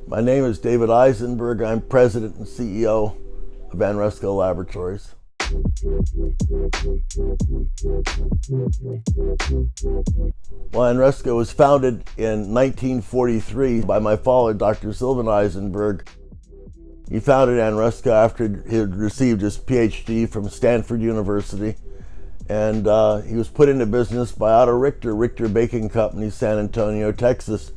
My name is David Eisenberg. I'm President and CEO of Anresco Laboratories. Well, Anresco was founded in 1943 by my father, Dr. Sylvan Eisenberg. He founded Anresco after he had received his PhD from Stanford University. And he was put into business by Otto Richter Baking Company, San Antonio, Texas,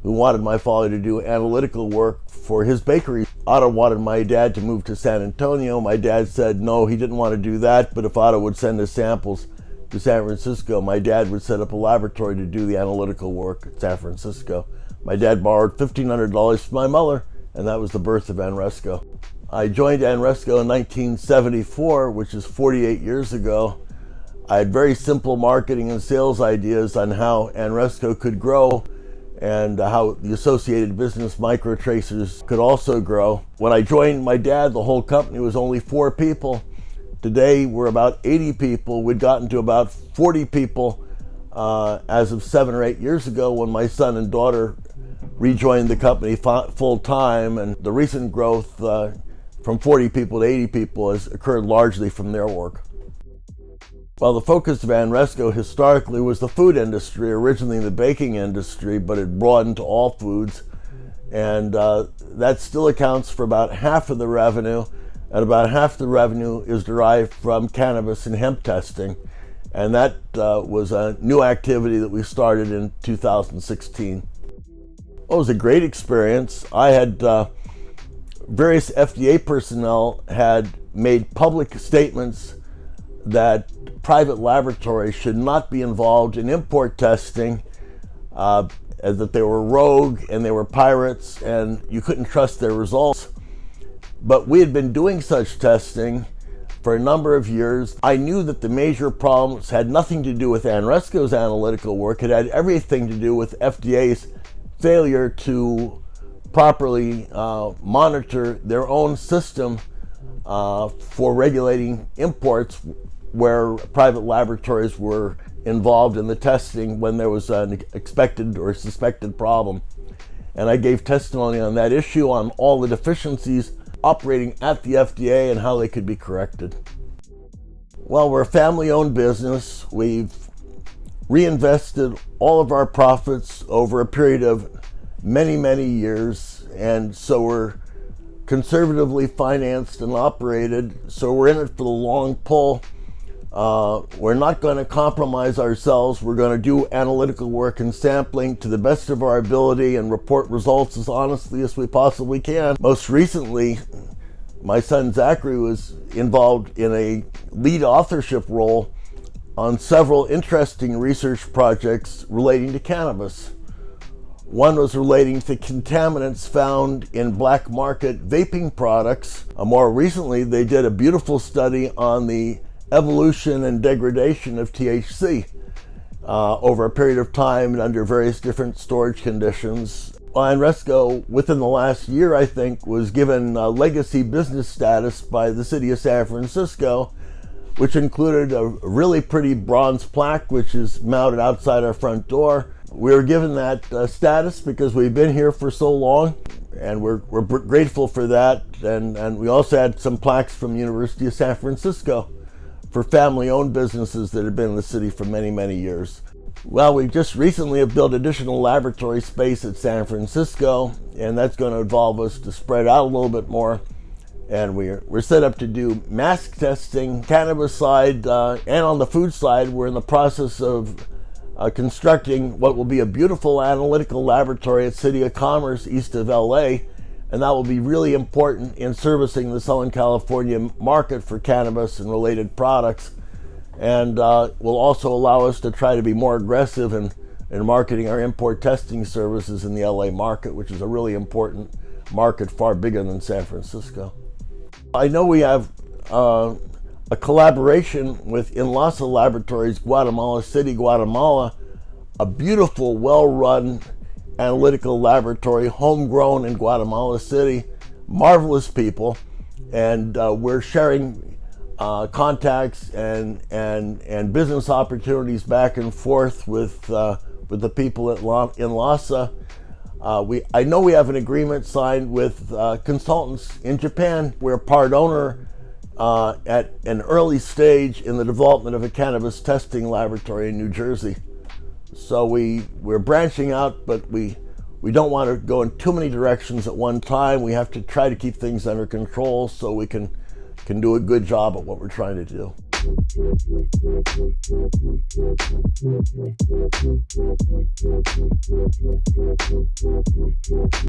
who wanted my father to do analytical work for his bakery. Otto wanted my dad to move to San Antonio. My dad said no, he didn't want to do that, but if Otto would send his samples to San Francisco, my dad would set up a laboratory to do the analytical work at San Francisco. My dad borrowed $1,500 from my mother, and that was the birth of Anresco. I joined Anresco in 1974, which is 48 years ago. I had very simple marketing and sales ideas on how Anresco could grow and how the associated business microtracers could also grow. When I joined my dad, the whole company was only 4 people. Today, we're about 80 people. We'd gotten to about 40 people as of 7 or 8 years ago when my son and daughter rejoined the company full time. And the recent growth from 40 people to 80 people has occurred largely from their work. Well, the focus of Anresco historically was the food industry, originally the baking industry, but it broadened to all foods. And that still accounts for about half of the revenue, and about half the revenue is derived from cannabis and hemp testing. And that was a new activity that we started in 2016. Well, it was a great experience. I had various FDA personnel had made public statements that private laboratories should not be involved in import testing, as that they were rogue and they were pirates and you couldn't trust their results. But we had been doing such testing for a number of years. I knew that the major problems had nothing to do with Anresco's analytical work. It had everything to do with FDA's failure to properly monitor their own system for regulating imports where private laboratories were involved in the testing when there was an expected or suspected problem. And I gave testimony on that issue, on all the deficiencies operating at the FDA and how they could be corrected. Well, we're a family-owned business. We've reinvested all of our profits over a period of many, many years, and so we're conservatively financed and operated, so we're in it for the long pull. We're not going to compromise ourselves. We're going to do analytical work and sampling to the best of our ability and report results as honestly as we possibly can. Most recently, my son Zachary was involved in a lead authorship role on several interesting research projects relating to cannabis. One was relating to contaminants found in black market vaping products. More recently, they did a beautiful study on the evolution and degradation of THC over a period of time and under various different storage conditions. Anresco, within the last year, I think, was given legacy business status by the city of San Francisco, which included a really pretty bronze plaque, which is mounted outside our front door. We were given that status because we've been here for so long, and we're grateful for that. And we also had some plaques from the University of San Francisco for family-owned businesses that have been in the city for many, many years. Well, we just recently have built additional laboratory space at San Francisco, and that's going to involve us to spread out a little bit more. And we're set up to do mask testing, cannabis side, and on the food side, we're in the process of constructing what will be a beautiful analytical laboratory at City of Commerce east of LA, and that will be really important in servicing the Southern California market for cannabis and related products, and will also allow us to try to be more aggressive in marketing our import testing services in the LA market, which is a really important market, far bigger than San Francisco. I know we have a collaboration with Anresco Laboratories, Guatemala City, Guatemala, a beautiful, well-run analytical laboratory, homegrown in Guatemala City, marvelous people, and we're sharing contacts and business opportunities back and forth with the people in Lhasa. I know we have an agreement signed with consultants in Japan. We're a part owner at an early stage in the development of a cannabis testing laboratory in New Jersey. So we're branching out, but we don't want to go in too many directions at one time. We have to try to keep things under control so we can do a good job at what we're trying to do.